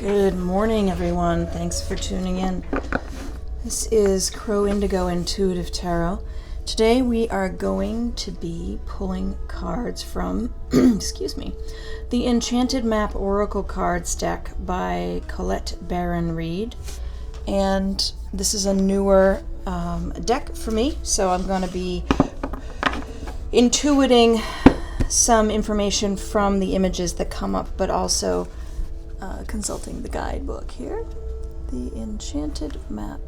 Good morning, everyone. Thanks for tuning in. This is Crow Indigo Intuitive Tarot. Today we are going to be pulling cards from, excuse me, the Enchanted Map Oracle Cards deck by Colette Baron-Reid. And this is a newer deck for me, so I'm going to be intuiting some information from the images that come up, but also consulting the guidebook here. The Enchanted Map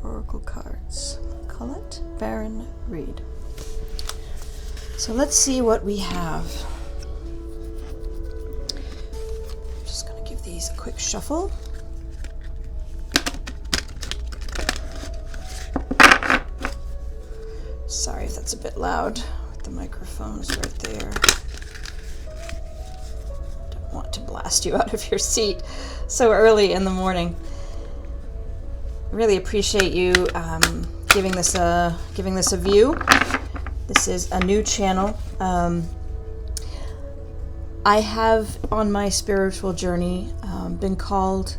Oracle Cards, Colette Baron-Reid. So let's see what we have. I'm just going to give these a quick shuffle. Sorry if that's a bit loud. The microphone's right there. Don't want to blast you out of your seat so early in the morning. Really appreciate you giving this a view. This is a new channel. I have on my spiritual journey been called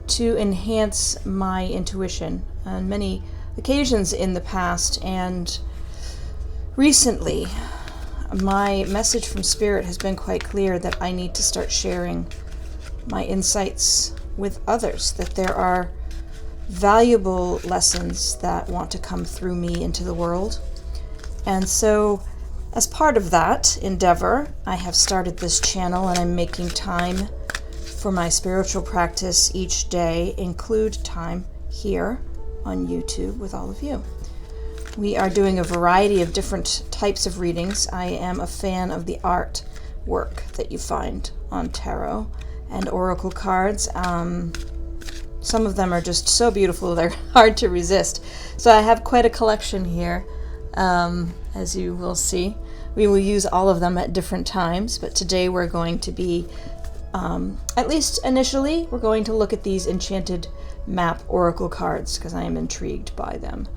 to enhance my intuition on many occasions in the past, and recently my message from Spirit has been quite clear that I need to start sharing my insights with others, that there are valuable lessons that want to come through me into the world. And so as part of that endeavor, I have started this channel, and I'm making time for my spiritual practice each day, include time here on YouTube with all of you. We are doing a variety of different types of readings. I am a fan of the art work that you find on tarot and oracle cards. Some of them are just so beautiful, they're hard to resist. So I have quite a collection here, as you will see. We will use all of them at different times, but today we're going to be, at least initially, we're going to look at these Enchanted Map Oracle cards because I am intrigued by them.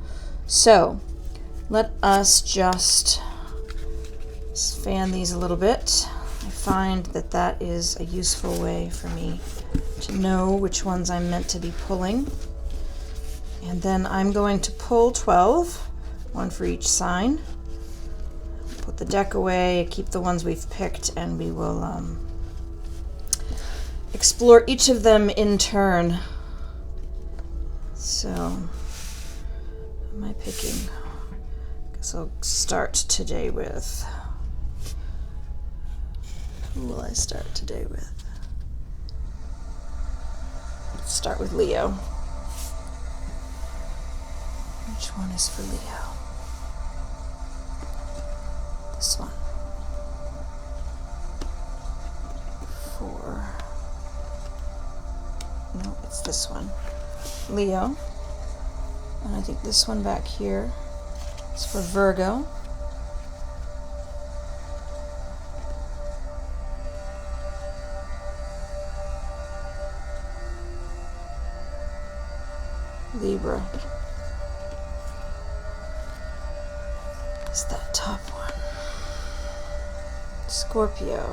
So let us just fan these a little bit. I find that that is a useful way for me to know which ones I'm meant to be pulling. And then I'm going to pull 12, one for each sign. Put the deck away, keep the ones we've picked, and we will explore each of them in turn. So, what am I picking? I guess I'll start today with... Who will I start today with? Let's start with Leo. Which one is for Leo? This one. 4. No, it's this one. Leo. And I think this one back here is for Virgo. Libra. It's that top one. Scorpio.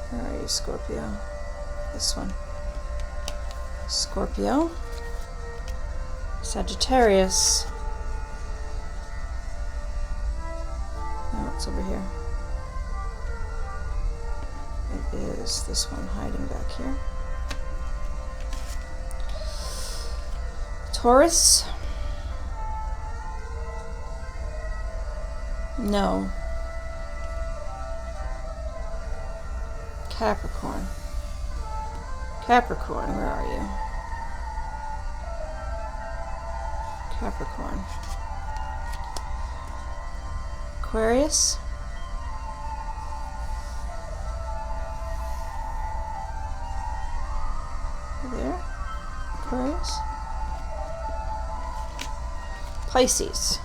Where are you, Scorpio? This one. Scorpio. Sagittarius. No, it's over here. It is this one hiding back here. Taurus. No. Capricorn. Capricorn, where are you? Capricorn. Aquarius. There. Aquarius. Pisces.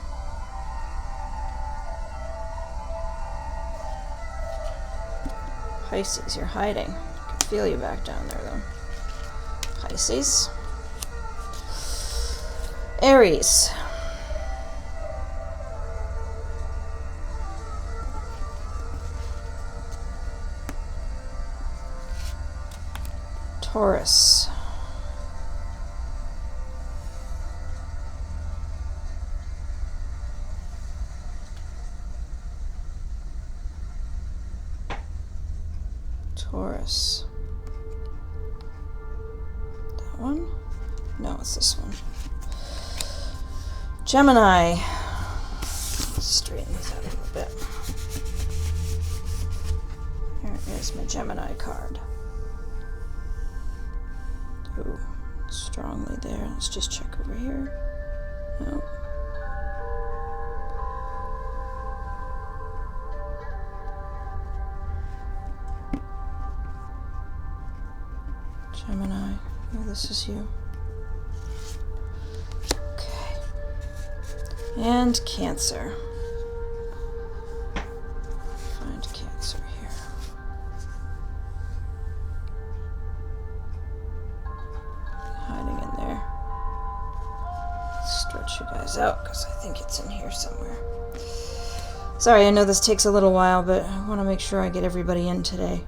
Pisces, you're hiding. I can feel you back down there, though. Pisces. Aries. Taurus. Taurus. That one? No, it's this one. Gemini. Straighten these out a little bit. Here is my Gemini card. Ooh, strongly there. Let's just check over here. No. Gemini. Oh, this is you. Okay. And Cancer. Find Cancer here. Hiding in there. Stretch you guys out because I think it's in here somewhere. Sorry, I know this takes a little while, but I want to make sure I get everybody in today.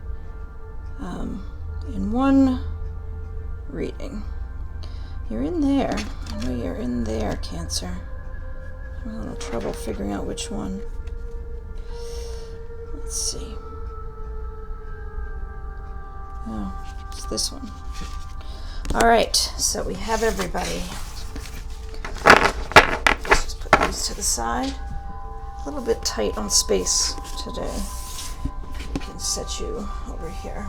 In one reading. You're in there. I know you're in there, Cancer. I'm having a little trouble figuring out which one. Let's see. Oh, it's this one. Alright, so we have everybody. Let's just put these to the side. A little bit tight on space today. I can set you over here.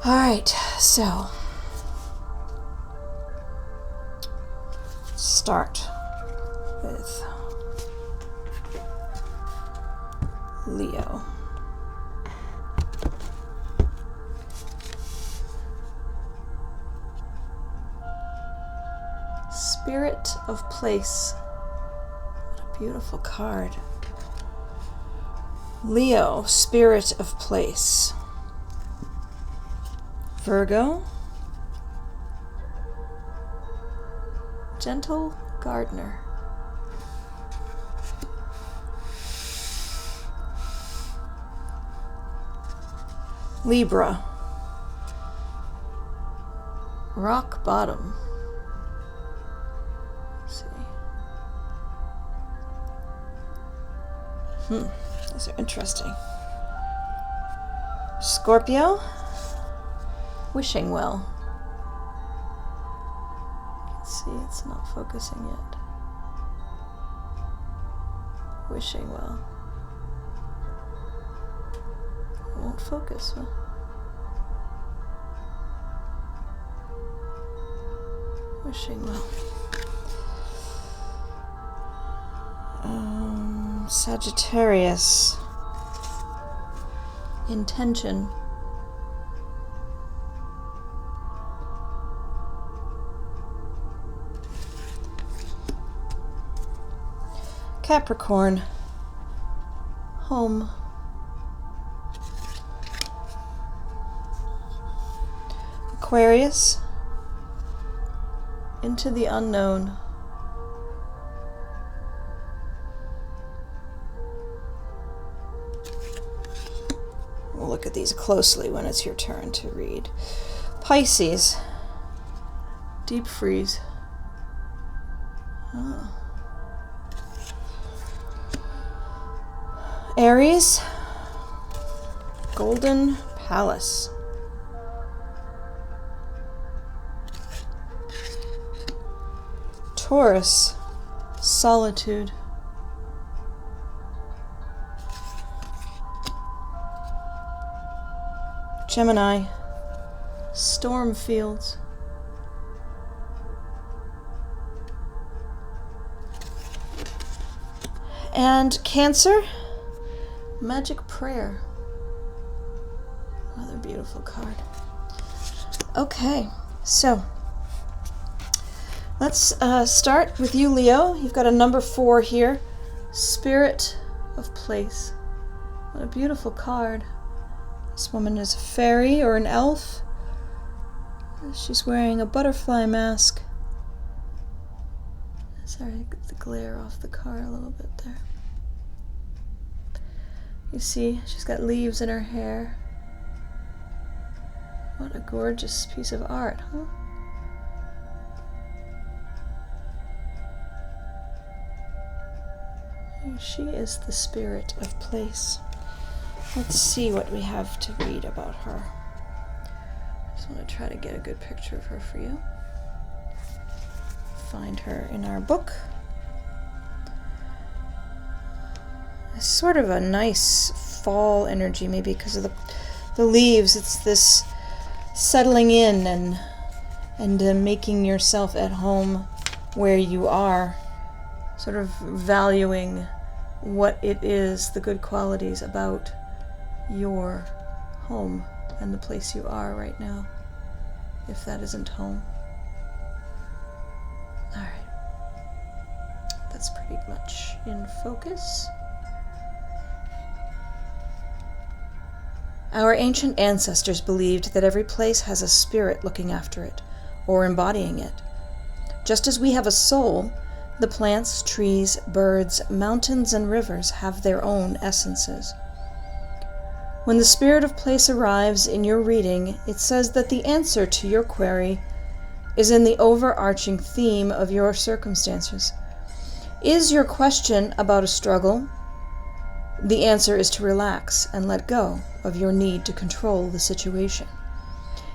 Alright, so start with Leo. Spirit of Place. What a beautiful card. Leo, Spirit of Place. Virgo, Gentle Gardener. Libra, Rock Bottom. Let's see. These are interesting. Scorpio, Wishing Well. Let's see, it's not focusing yet. Wishing Well. It won't focus, huh? Wishing Well. Sagittarius. Intention. Capricorn, Home. Aquarius, Into the Unknown. We'll look at these closely when it's your turn to read. Pisces, Deep Freeze. Oh. Aries, Golden Palace. Taurus, Solitude. Gemini, Storm Fields. And Cancer, Magic Prayer. Another beautiful card. Okay, so let's start with you, Leo. You've got a number 4 here. Spirit of Place. What a beautiful card. This woman is a fairy or an elf. She's wearing a butterfly mask. Sorry, get the glare off the card a little bit there. You see, she's got leaves in her hair. What a gorgeous piece of art, huh? She is the spirit of place. Let's see what we have to read about her. I just want to try to get a good picture of her for you. Find her in our book. It's sort of a nice fall energy, maybe because of the leaves. It's this settling in and making yourself at home where you are, sort of valuing what it is, the good qualities about your home and the place you are right now, if that isn't home. All right, that's pretty much in focus. Our ancient ancestors believed that every place has a spirit looking after it, or embodying it. Just as we have a soul, the plants, trees, birds, mountains, and rivers have their own essences. When the spirit of place arrives in your reading, it says that the answer to your query is in the overarching theme of your circumstances. Is your question about a struggle? The answer is to relax and let go of your need to control the situation.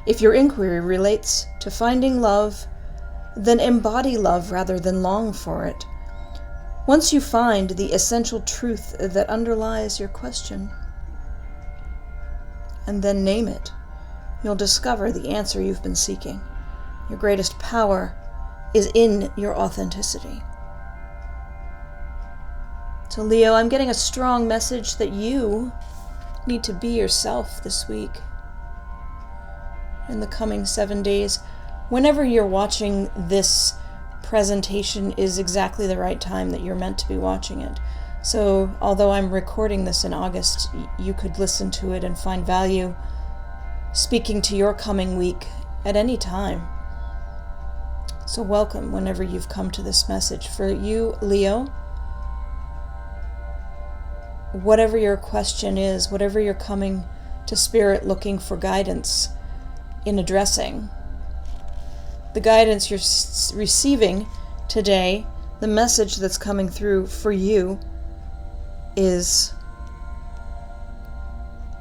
If your inquiry relates to finding love, then embody love rather than long for it. Once you find the essential truth that underlies your question, and then name it, you'll discover the answer you've been seeking. Your greatest power is in your authenticity. So Leo, I'm getting a strong message that you need to be yourself this week. In the coming 7 days, whenever you're watching this presentation is exactly the right time that you're meant to be watching it. So although I'm recording this in August, you could listen to it and find value speaking to your coming week at any time. So welcome whenever you've come to this message. For you, Leo, whatever your question is, whatever you're coming to Spirit looking for guidance in addressing, the guidance you're receiving today, the message that's coming through for you is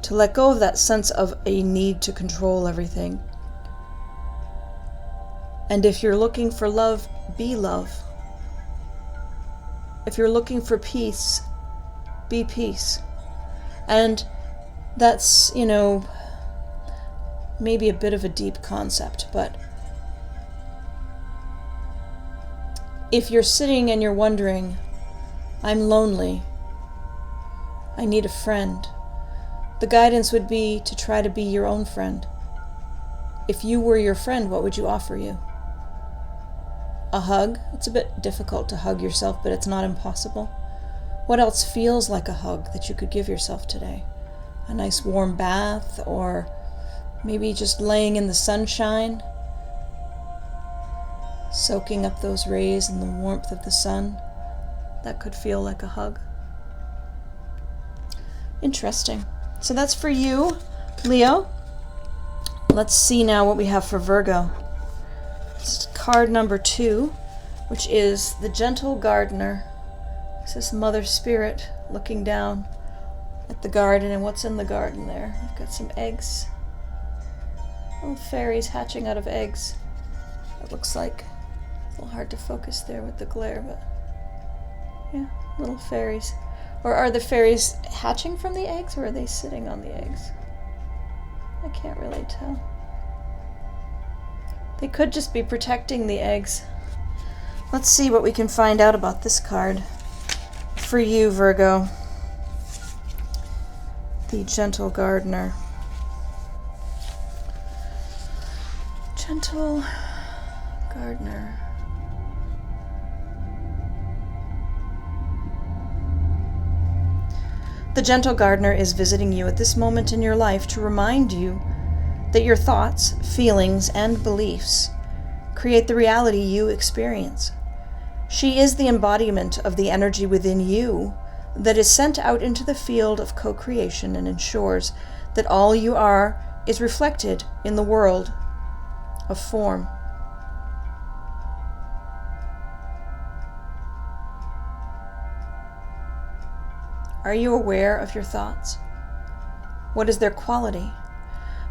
to let go of that sense of a need to control everything. And if you're looking for love, be love. If you're looking for peace, be peace. And that's, maybe a bit of a deep concept, but if you're sitting and you're wondering, I'm lonely, I need a friend, the guidance would be to try to be your own friend. If you were your friend, what would you offer you? A hug? It's a bit difficult to hug yourself, but it's not impossible. What else feels like a hug that you could give yourself today? A nice warm bath, or maybe just laying in the sunshine, soaking up those rays and the warmth of the sun. That could feel like a hug. Interesting. So that's for you, Leo. Let's see now what we have for Virgo. It's card number 2, which is the Gentle Gardener. It's this Mother Spirit looking down at the garden, and what's in the garden there? We've got some eggs. Little fairies hatching out of eggs. It looks like. It's a little hard to focus there with the glare, but yeah, little fairies. Or are the fairies hatching from the eggs, or are they sitting on the eggs? I can't really tell. They could just be protecting the eggs. Let's see what we can find out about this card. For you, Virgo, the Gentle Gardener. Gentle Gardener. The Gentle Gardener is visiting you at this moment in your life to remind you that your thoughts, feelings, and beliefs create the reality you experience. She is the embodiment of the energy within you that is sent out into the field of co-creation and ensures that all you are is reflected in the world of form. Are you aware of your thoughts? What is their quality?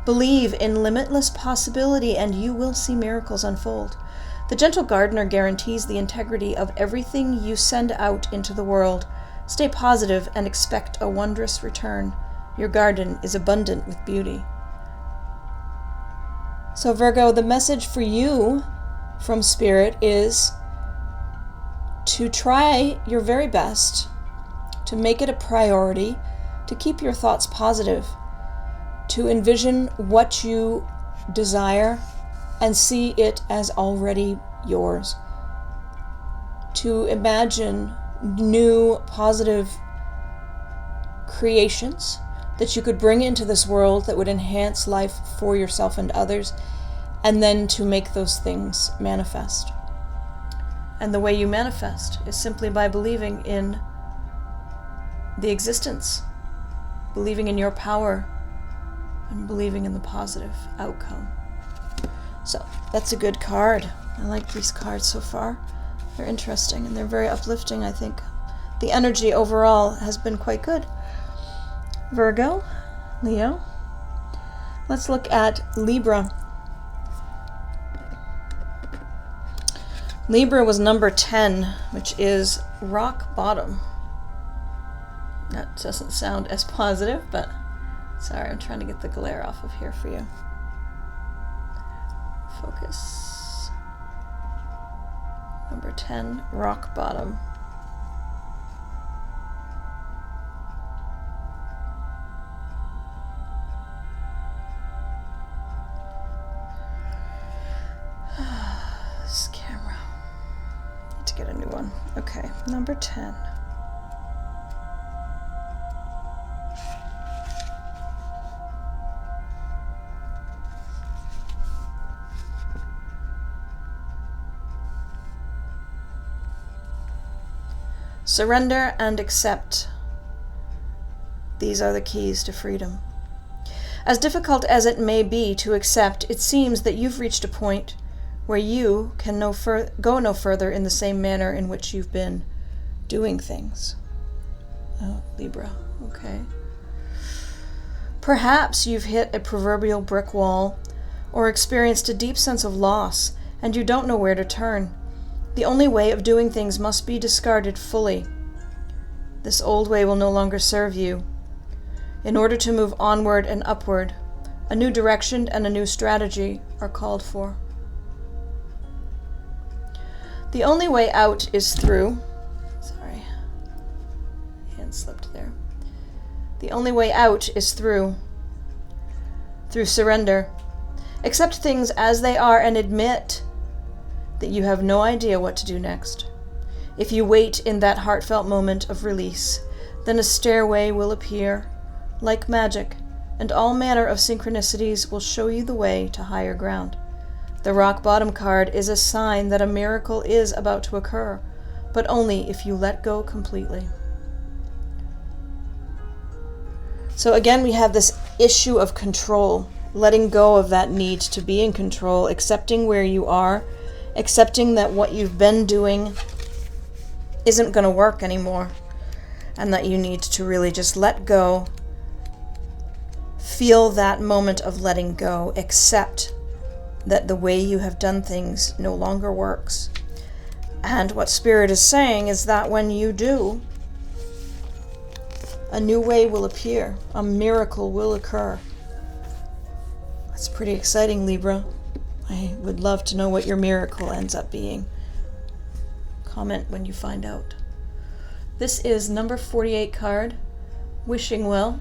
Believe in limitless possibility and you will see miracles unfold. The gentle gardener guarantees the integrity of everything you send out into the world. Stay positive and expect a wondrous return. Your garden is abundant with beauty. So Virgo, the message for you from Spirit is to try your very best to make it a priority to keep your thoughts positive, to envision what you desire and see it as already yours, to imagine new positive creations that you could bring into this world that would enhance life for yourself and others, and then to make those things manifest. And the way you manifest is simply by believing in the existence, believing in your power, and believing in the positive outcome. So that's a good card. I like these cards so far. They're interesting and they're very uplifting, I think. The energy overall has been quite good. Virgo, Leo. Let's look at Libra. Libra was number 10, which is rock bottom. That doesn't sound as positive, but sorry, I'm trying to get the glare off of here for you. Focus. Number 10, rock bottom. This camera. Need to get a new one. Okay, number 10. Surrender and accept. These are the keys to freedom. As difficult as it may be to accept, it seems that you've reached a point where you can go no further in the same manner in which you've been doing things. Oh, Libra, okay. Perhaps you've hit a proverbial brick wall or experienced a deep sense of loss, and you don't know where to turn. The only way of doing things must be discarded fully. This old way will no longer serve you. In order to move onward and upward, a new direction and a new strategy are called for. The only way out is through. Sorry, hand slipped there. The only way out is through surrender. Accept things as they are and admit that you have no idea what to do next. If you wait in that heartfelt moment of release, then a stairway will appear like magic, and all manner of synchronicities will show you the way to higher ground. The rock bottom card is a sign that a miracle is about to occur, but only if you let go completely. So again, we have this issue of control, letting go of that need to be in control, accepting where you are, accepting that what you've been doing isn't going to work anymore, and that you need to really just let go, feel that moment of letting go, accept that the way you have done things no longer works. And what Spirit is saying is that when you do, a new way will appear, a miracle will occur. That's pretty exciting, Libra. I would love to know what your miracle ends up being. Comment when you find out. This is number 48 card, Wishing Well.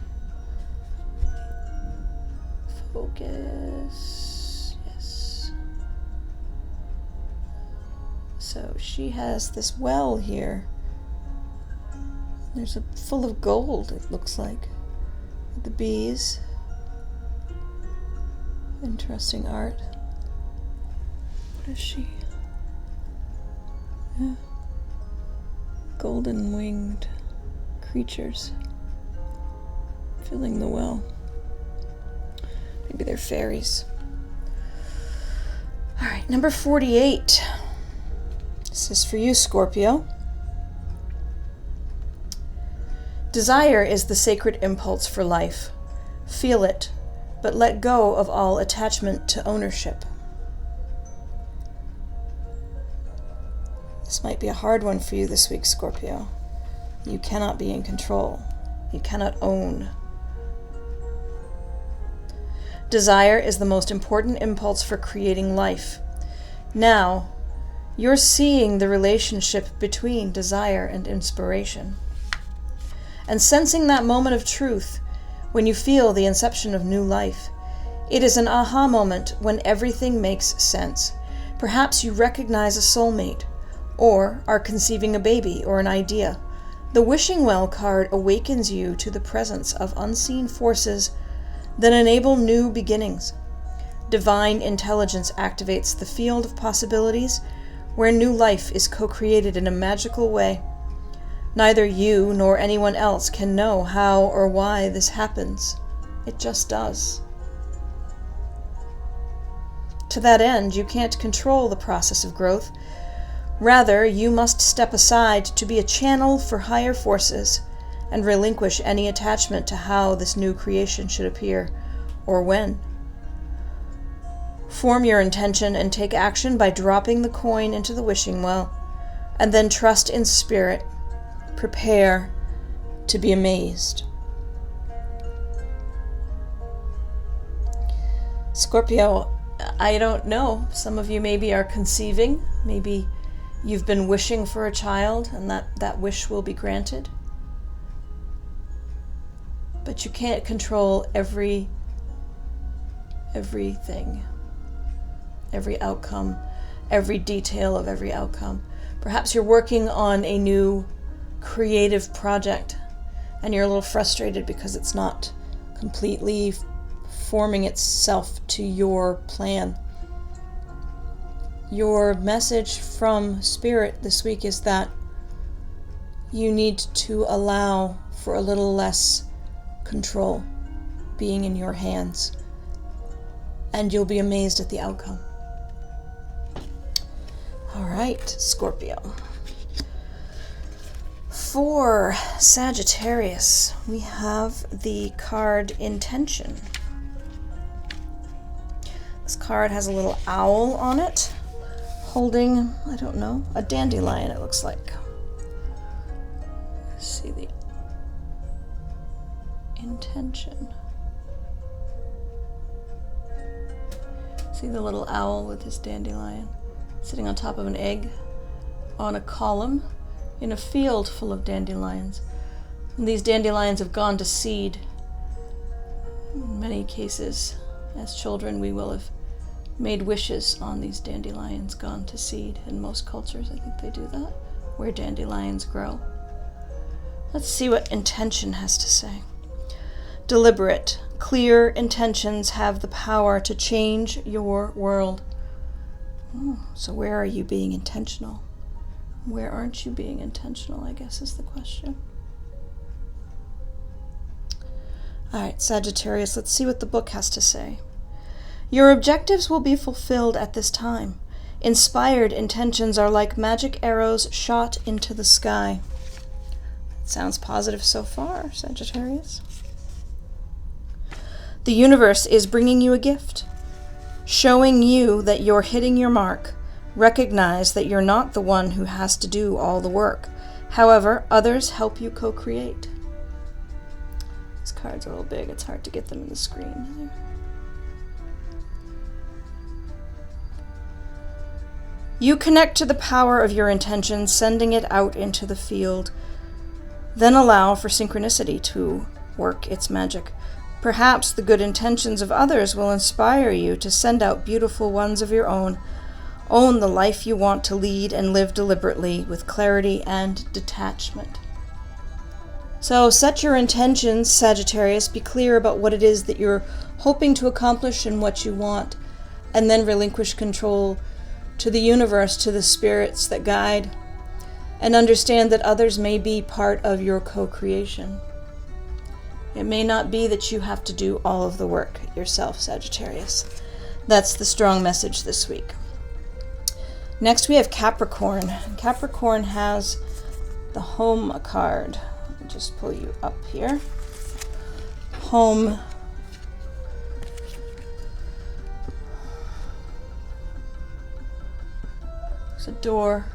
Focus. Yes. So she has this well here. There's a full of gold, it looks like. The bees. Interesting art. What is she? Yeah. Golden winged creatures filling the well. Maybe they're fairies. All right, number 48. This is for you, Scorpio. Desire is the sacred impulse for life. Feel it, but let go of all attachment to ownership. This might be a hard one for you this week, Scorpio. You cannot be in control. You cannot own. Desire is the most important impulse for creating life. Now, you're seeing the relationship between desire and inspiration. And sensing that moment of truth when you feel the inception of new life. It is an aha moment when everything makes sense. Perhaps you recognize a soulmate, or are conceiving a baby or an idea. The wishing well card awakens you to the presence of unseen forces that enable new beginnings. Divine intelligence activates the field of possibilities where new life is co-created in a magical way. Neither you nor anyone else can know how or why this happens. It just does. To that end, you can't control the process of growth. Rather, you must step aside to be a channel for higher forces and relinquish any attachment to how this new creation should appear or when. Form your intention and take action by dropping the coin into the wishing well, and then trust in spirit. Prepare to be amazed. Scorpio, I don't know. Some of you maybe are conceiving. Maybe you've been wishing for a child and that wish will be granted. But you can't control everything, every outcome, every detail of every outcome. Perhaps you're working on a new creative project and you're a little frustrated because it's not completely forming itself to your plan. Your message from Spirit this week is that you need to allow for a little less control being in your hands, and you'll be amazed at the outcome. All right, Scorpio. For Sagittarius, we have the card Intention. This card has a little owl on it, holding, I don't know, a dandelion, it looks like. Let's see the intention. See the little owl with his dandelion sitting on top of an egg on a column in a field full of dandelions. And these dandelions have gone to seed. In many cases, as children, we will have made wishes on these dandelions gone to seed. In most cultures, I think they do that, where dandelions grow. Let's see what intention has to say. Deliberate, clear intentions have the power to change your world. So where are you being intentional? Where aren't you being intentional, I guess is the question. All right, Sagittarius, let's see what the book has to say. Your objectives will be fulfilled at this time. Inspired intentions are like magic arrows shot into the sky. Sounds positive so far, Sagittarius. The universe is bringing you a gift, showing you that you're hitting your mark. Recognize that you're not the one who has to do all the work. However, others help you co-create. These cards are a little big. It's hard to get them in the screen. You connect to the power of your intention, sending it out into the field. Then allow for synchronicity to work its magic. Perhaps the good intentions of others will inspire you to send out beautiful ones of your own. Own the life you want to lead and live deliberately with clarity and detachment. So set your intentions, Sagittarius. Be clear about what it is that you're hoping to accomplish and what you want, and then relinquish control to the universe, to the spirits that guide, and understand that others may be part of your co-creation. It may not be that you have to do all of the work yourself, Sagittarius. That's the strong message this week. Next we have Capricorn. Capricorn has the Home card. Let me just pull you up here. Home. There's a door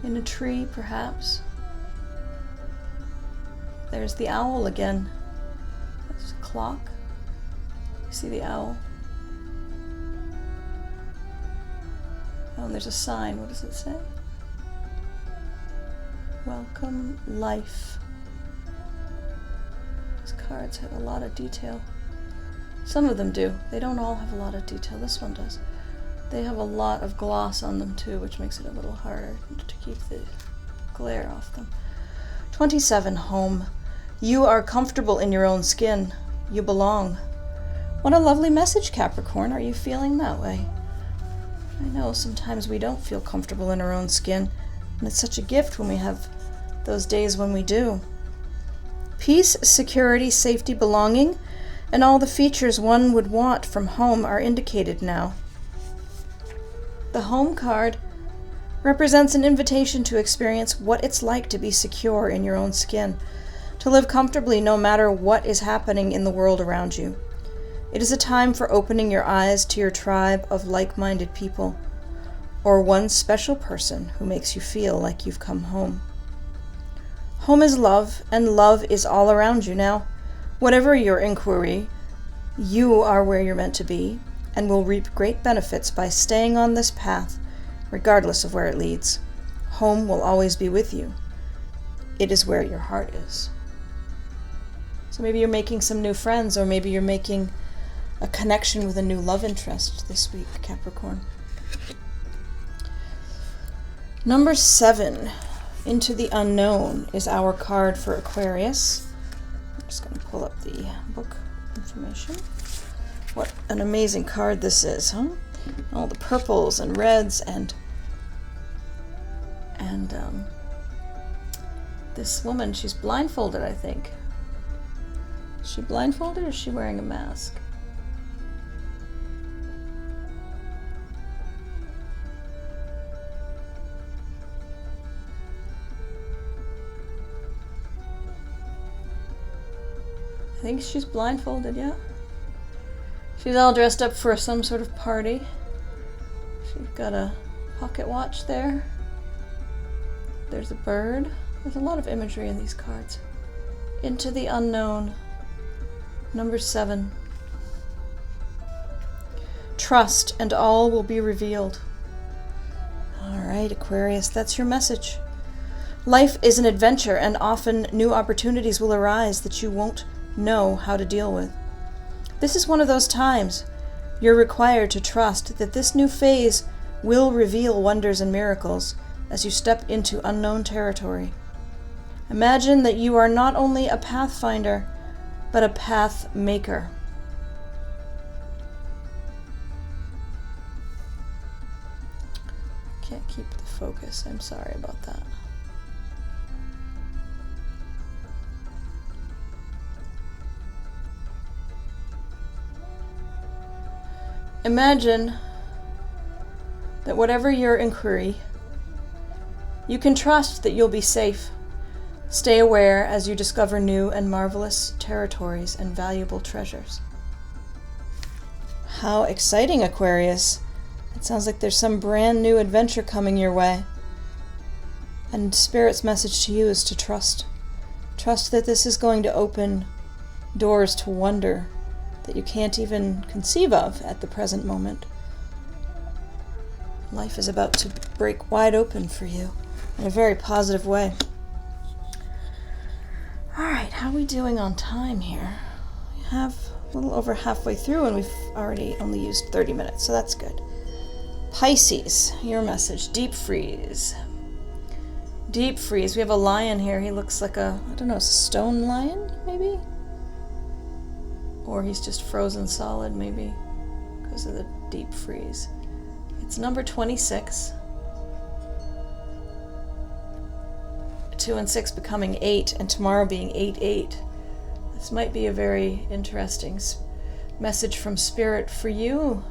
in a tree, perhaps. There's the owl again. There's a clock. You see the owl? Oh, and there's a sign. What does it say? Welcome, life. These cards have a lot of detail. Some of them do. They don't all have a lot of detail. This one does. They have a lot of gloss on them too, which makes it a little harder to keep the glare off them. 27, home. You are comfortable in your own skin. You belong. What a lovely message, Capricorn. Are you feeling that way? I know sometimes we don't feel comfortable in our own skin, and it's such a gift when we have those days when we do. Peace, security, safety, belonging, and all the features one would want from home are indicated now. The Home card represents an invitation to experience what it's like to be secure in your own skin, to live comfortably no matter what is happening in the world around you. It is a time for opening your eyes to your tribe of like-minded people, or one special person who makes you feel like you've come home. Home is love, and love is all around you now. Whatever your inquiry, you are where you're meant to be, and will reap great benefits by staying on this path, regardless of where it leads. Home will always be with you. It is where your heart is. So maybe you're making some new friends, or maybe you're making a connection with a new love interest this week, Capricorn. Number 7, Into the Unknown, is our card for Aquarius. I'm just going to pull up the book information. What an amazing card this is, huh? All the purples and reds and this woman, she's blindfolded, I think. Is she blindfolded or is she wearing a mask? I think she's blindfolded, yeah. She's all dressed up for some sort of party. She's got a pocket watch there. There's a bird. There's a lot of imagery in these cards. Into the Unknown. Number 7. Trust, and all will be revealed. All right, Aquarius, that's your message. Life is an adventure, and often new opportunities will arise that you won't know how to deal with. This is one of those times you're required to trust that this new phase will reveal wonders and miracles as you step into unknown territory. Imagine that you are not only a pathfinder, but a path maker. Can't keep the focus. I'm sorry about that. Imagine that whatever your inquiry, you can trust that you'll be safe. Stay aware as you discover new and marvelous territories and valuable treasures. How exciting, Aquarius. It sounds like there's some brand new adventure coming your way. And Spirit's message to you is to trust. Trust that this is going to open doors to wonder that you can't even conceive of at the present moment. Life is about to break wide open for you in a very positive way. All right, how are we doing on time here? We have a little over halfway through, and we've already only used 30 minutes, so that's good. Pisces, your message, deep freeze. Deep freeze. We have a lion here. He looks like a, I don't know, a stone lion, maybe? Or he's just frozen solid, maybe, because of the deep freeze. It's number 26. 2 and 6 becoming 8, and tomorrow being 8-8. This might be a very interesting message from Spirit for you,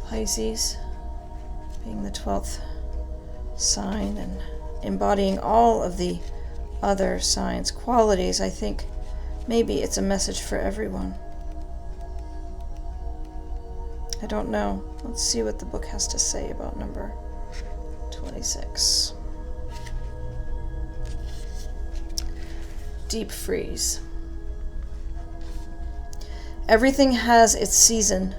Pisces, being the 12th sign and embodying all of the other signs' qualities. I think maybe it's a message for everyone. I don't know. Let's see what the book has to say about number 26. Deep freeze. Everything has its season.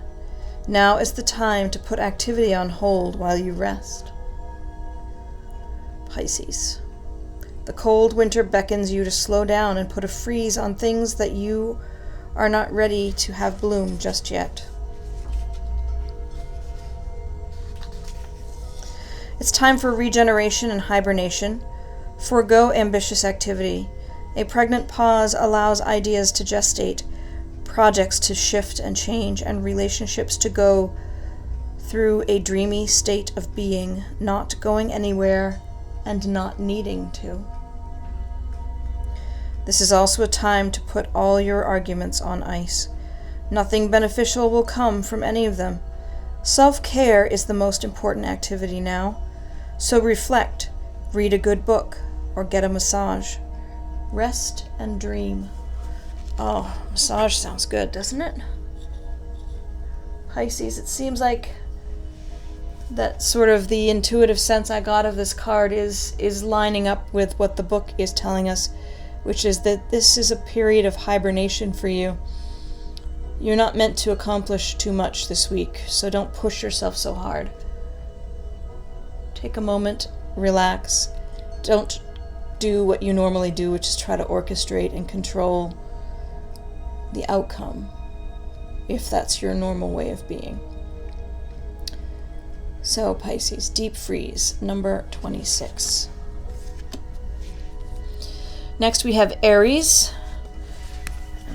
Now is the time to put activity on hold while you rest. Pisces. The cold winter beckons you to slow down and put a freeze on things that you are not ready to have bloom just yet. It's time for regeneration and hibernation. Forgo ambitious activity. A pregnant pause allows ideas to gestate, projects to shift and change, and relationships to go through a dreamy state of being, not going anywhere and not needing to. This is also a time to put all your arguments on ice. Nothing beneficial will come from any of them. Self-care is the most important activity now. So reflect, read a good book, or get a massage. Rest and dream. Oh, massage sounds good, doesn't it? Pisces, it seems like that sort of the intuitive sense I got of this card is lining up with what the book is telling us, which is that this is a period of hibernation for you. You're not meant to accomplish too much this week, so don't push yourself so hard. Take a moment, relax. Don't do what you normally do, which is try to orchestrate and control the outcome, if that's your normal way of being. So, Pisces, deep freeze, number 26. Next we have Aries.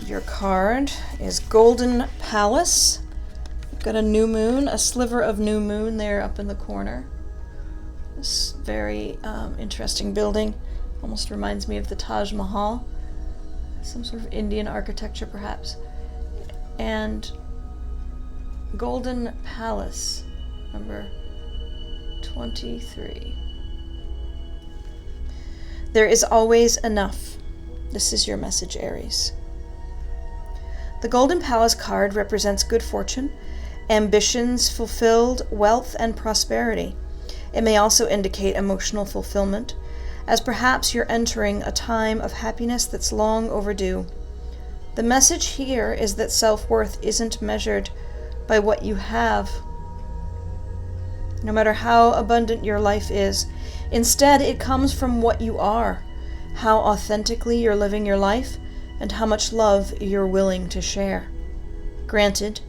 Your card is Golden Palace. You've got a new moon, a sliver of new moon there up in the corner. This very interesting building. Almost reminds me of the Taj Mahal. Some sort of Indian architecture, perhaps. And Golden Palace, number 23. There is always enough. This is your message, Aries. The Golden Palace card represents good fortune, ambitions fulfilled, wealth, and prosperity. It may also indicate emotional fulfillment, as perhaps you're entering a time of happiness that's long overdue. The message here is that self-worth isn't measured by what you have, no matter how abundant your life is. Instead, it comes from what you are, how authentically you're living your life, and how much love you're willing to share. Granted,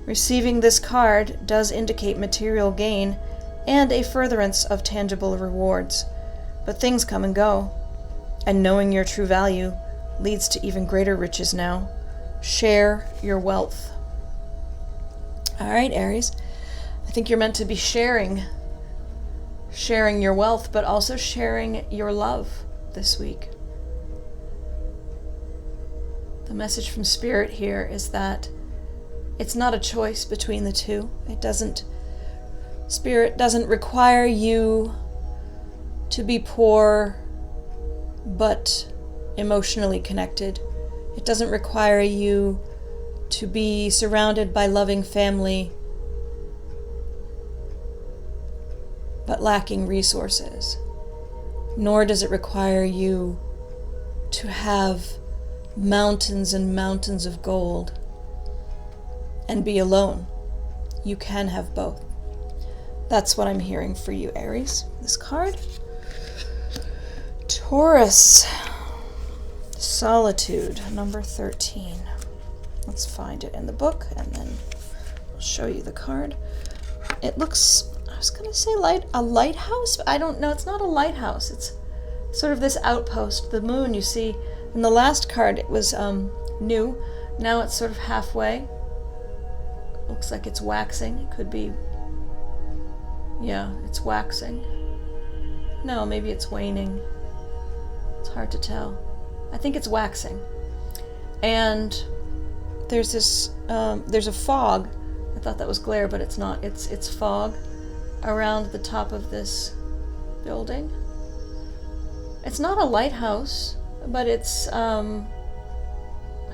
receiving this card does indicate material gain and a furtherance of tangible rewards. But things come and go, and knowing your true value leads to even greater riches now. Share your wealth. All right, Aries. I think you're meant to be sharing your wealth, but also sharing your love this week. The message from Spirit here is that it's not a choice between the two. Spirit doesn't require you to be poor but emotionally connected. It doesn't require you to be surrounded by loving family but lacking resources. Nor does it require you to have mountains and mountains of gold and be alone. You can have both. That's what I'm hearing for you, Aries. This card. Taurus. Solitude, number 13. Let's find it in the book and then I'll show you the card. It looks, I was going to say a lighthouse, but I don't know. It's not a lighthouse. It's sort of this outpost. The moon, you see, in the last card it was new. Now it's sort of halfway. Looks like it's waxing. It could be, yeah, it's waxing. No, maybe it's waning. It's hard to tell. I think it's waxing. And there's a fog. I thought that was glare, but it's not. It's fog around the top of this building. It's not a lighthouse, but it's, I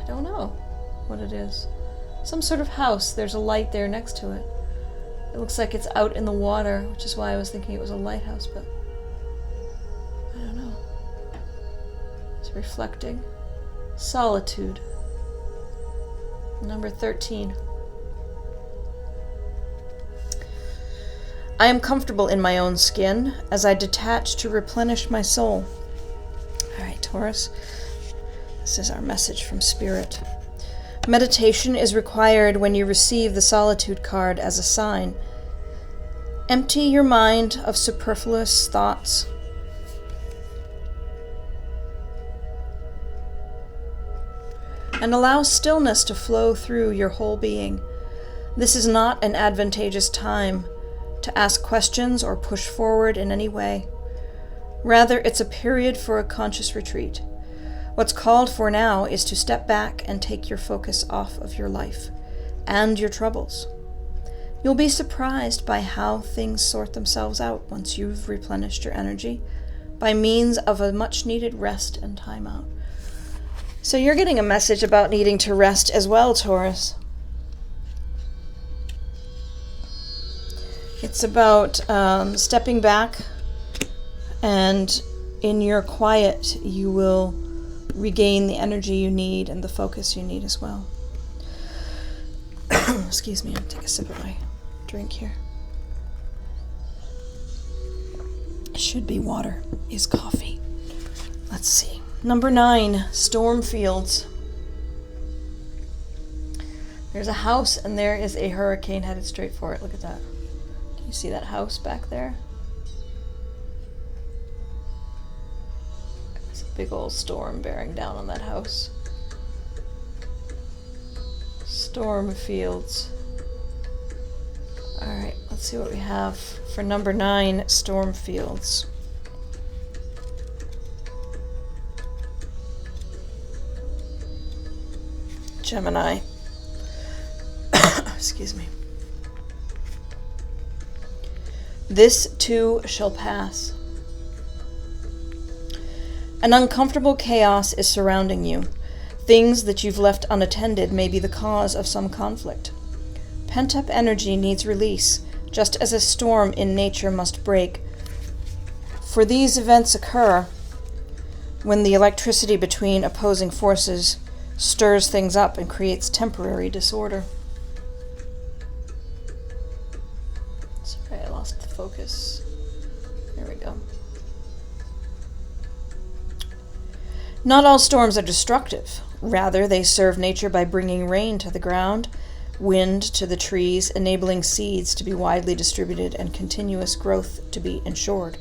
don't know what it is. Some sort of house. There's a light there next to it. It looks like it's out in the water, which is why I was thinking it was a lighthouse, but I don't know. It's reflecting. Solitude. Number 13. I am comfortable in my own skin as I detach to replenish my soul. All right, Taurus. This is our message from Spirit. Meditation is required when you receive the Solitude card as a sign. Empty your mind of superfluous thoughts. And allow stillness to flow through your whole being. This is not an advantageous time to ask questions or push forward in any way. Rather, it's a period for a conscious retreat. What's called for now is to step back and take your focus off of your life and your troubles. You'll be surprised by how things sort themselves out once you've replenished your energy by means of a much-needed rest and time out. So you're getting a message about needing to rest as well, Taurus. It's about stepping back, and in your quiet you will regain the energy you need and the focus you need as well. Excuse me, I'll take a sip of my drink here. Should be water, is coffee. Let's see. Number 9, storm fields. There's a house and there is a hurricane headed straight for it. Look at that. Can you see that house back there? There's a big old storm bearing down on that house. Storm fields. Alright, let's see what we have for number 9, storm fields. Gemini. Excuse me. This too shall pass. An uncomfortable chaos is surrounding you. Things that you've left unattended may be the cause of some conflict. Pent-up energy needs release, just as a storm in nature must break. For these events occur when the electricity between opposing forces stirs things up and creates temporary disorder. Sorry, I lost the focus. There we go. Not all storms are destructive. Rather, they serve nature by bringing rain to the ground, wind to the trees, enabling seeds to be widely distributed and continuous growth to be ensured.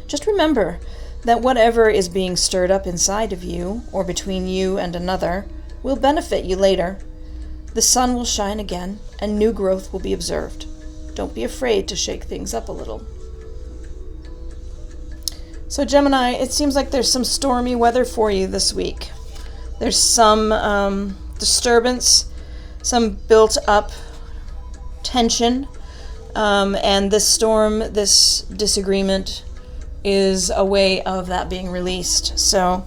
Just remember that whatever is being stirred up inside of you, or between you and another, will benefit you later. The sun will shine again, and new growth will be observed. Don't be afraid to shake things up a little. So Gemini, it seems like there's some stormy weather for you this week. There's some disturbance, some built-up tension, and this storm, this disagreement, is a way of that being released. So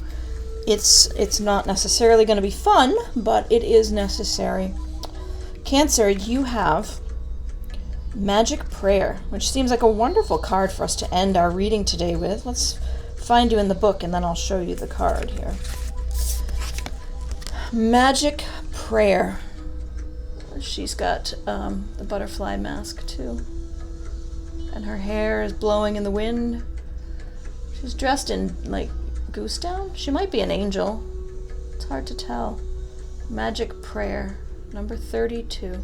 it's not necessarily going to be fun, but it is necessary. Cancer, you have Magic Prayer, which seems like a wonderful card for us to end our reading today with. Let's find you in the book, and then I'll show you the card here. Magic Prayer. She's got the butterfly mask too, and her hair is blowing in the wind. She's dressed in like goose down. She might be an angel. It's hard to tell. Magic Prayer, number 32.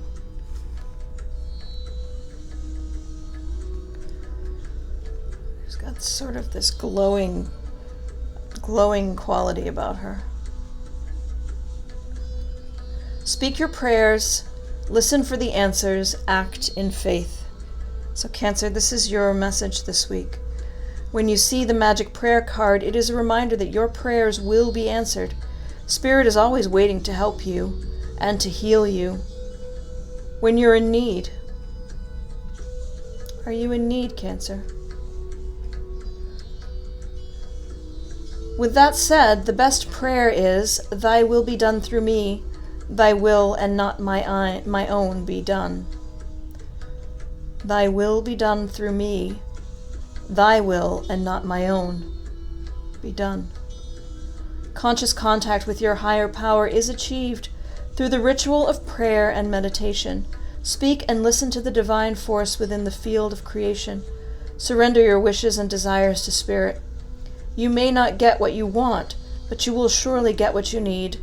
She's got sort of this glowing quality about her. Speak your prayers, listen for the answers, act in faith. So Cancer, this is your message this week. When you see the Magic Prayer card, it is a reminder that your prayers will be answered. Spirit is always waiting to help you and to heal you when you're in need. Are you in need, Cancer? With that said, the best prayer is, Thy will be done through me, Thy will and not my own be done. Thy will be done through me, Thy will and not my own be done. Conscious contact with your higher power is achieved through the ritual of prayer and meditation. Speak and listen to the divine force within the field of creation. Surrender your wishes and desires to Spirit. You may not get what you want, but you will surely get what you need.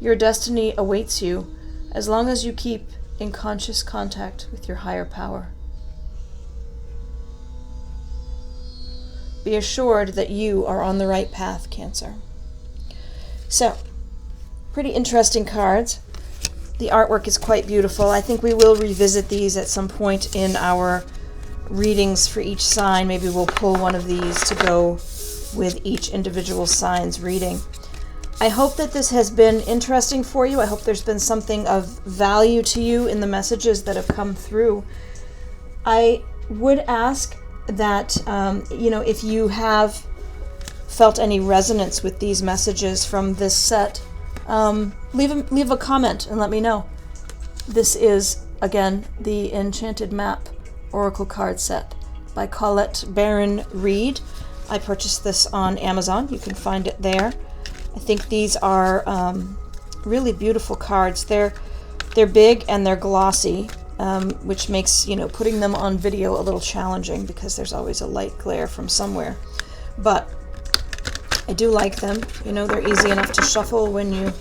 Your destiny awaits you as long as you keep in conscious contact with your higher power. Be assured that you are on the right path, Cancer. So, pretty interesting cards. The artwork is quite beautiful. I think we will revisit these at some point in our readings for each sign. Maybe we'll pull one of these to go with each individual sign's reading. I hope that this has been interesting for you. I hope there's been something of value to you in the messages that have come through. I would ask that, if you have felt any resonance with these messages from this set, leave a comment and let me know. This is, again, the Enchanted Map Oracle Card Set by Colette Baron Reed. I purchased this on Amazon. You can find it there. I think these are really beautiful cards. They're big and they're glossy, which makes putting them on video a little challenging because there's always a light glare from somewhere. But I do like them. They're easy enough to shuffle when you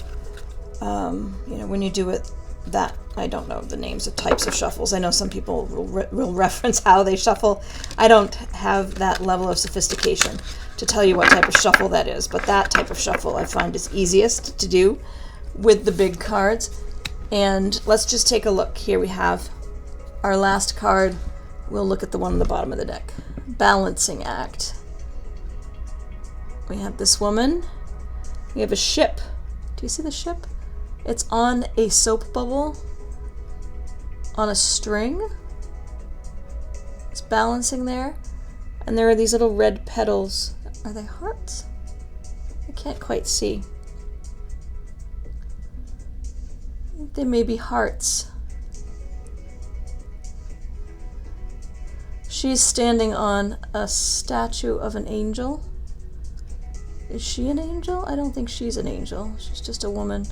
do it. That I don't know the names of types of shuffles. I know some people will reference how they shuffle. I don't have that level of sophistication to tell you what type of shuffle that is, but that type of shuffle I find is easiest to do with the big cards. And let's just take a look. Here we have our last card. We'll look at the one on the bottom of the deck. Balancing Act. We have this woman. We have a ship. Do you see the ship? It's on a soap bubble on a string. It's balancing there. And there are these little red petals. Are they hearts? I can't quite see. I think they may be hearts. She's standing on a statue of an angel. Is she an angel? I don't think she's an angel. She's just a woman.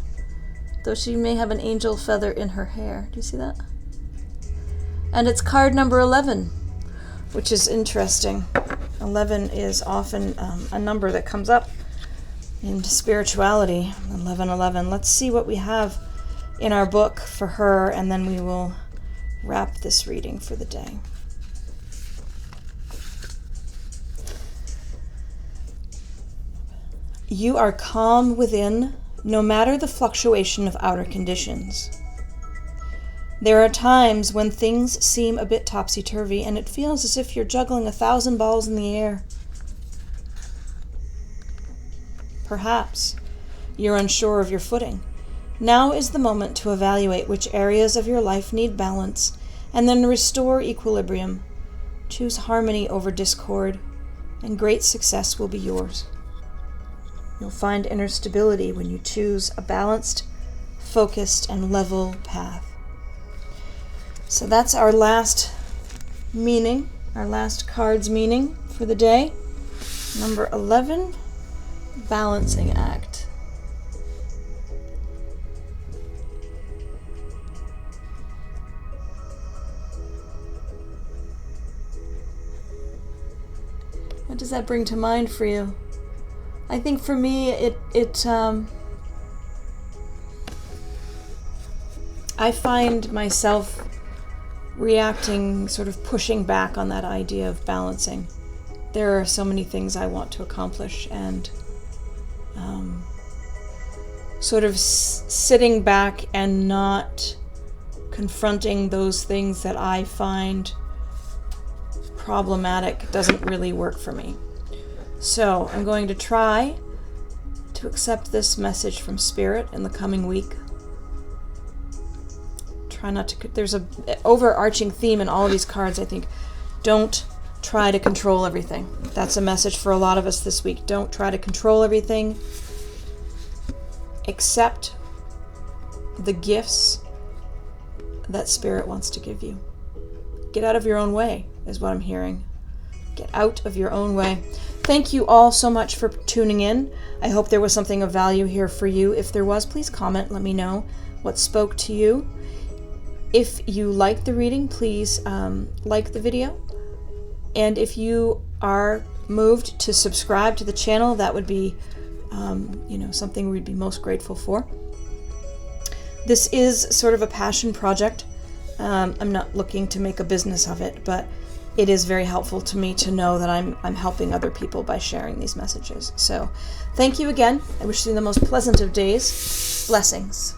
Though she may have an angel feather in her hair. Do you see that? And it's card number 11, which is interesting. 11 is often a number that comes up in spirituality. 1111. Let's see what we have in our book for her, and then we will wrap this reading for the day. You are calm within, no matter the fluctuation of outer conditions. There are times when things seem a bit topsy-turvy, and it feels as if you're juggling 1,000 balls in the air. Perhaps you're unsure of your footing. Now is the moment to evaluate which areas of your life need balance, and then restore equilibrium. Choose harmony over discord, and great success will be yours. You'll find inner stability when you choose a balanced, focused, and level path. So that's our last meaning, our last card's meaning for the day. Number 11, Balancing Act. What does that bring to mind for you? I think for me, I find myself reacting, sort of pushing back on that idea of balancing. There are so many things I want to accomplish, and sort of sitting back and not confronting those things that I find problematic doesn't really work for me. So I'm going to try to accept this message from Spirit in the coming week. Try not to, there's a overarching theme in all of these cards, I think. Don't try to control everything. That's a message for a lot of us this week. Don't try to control everything. Accept the gifts that Spirit wants to give you. Get out of your own way, is what I'm hearing. Get out of your own way. Thank you all so much for tuning in. I hope there was something of value here for you. If there was, please comment. Let me know what spoke to you. If you liked the reading, please like the video. And if you are moved to subscribe to the channel, that would be something we'd be most grateful for. This is sort of a passion project. I'm not looking to make a business of it, but it is very helpful to me to know that I'm helping other people by sharing these messages. So thank you again. I wish you the most pleasant of days. Blessings.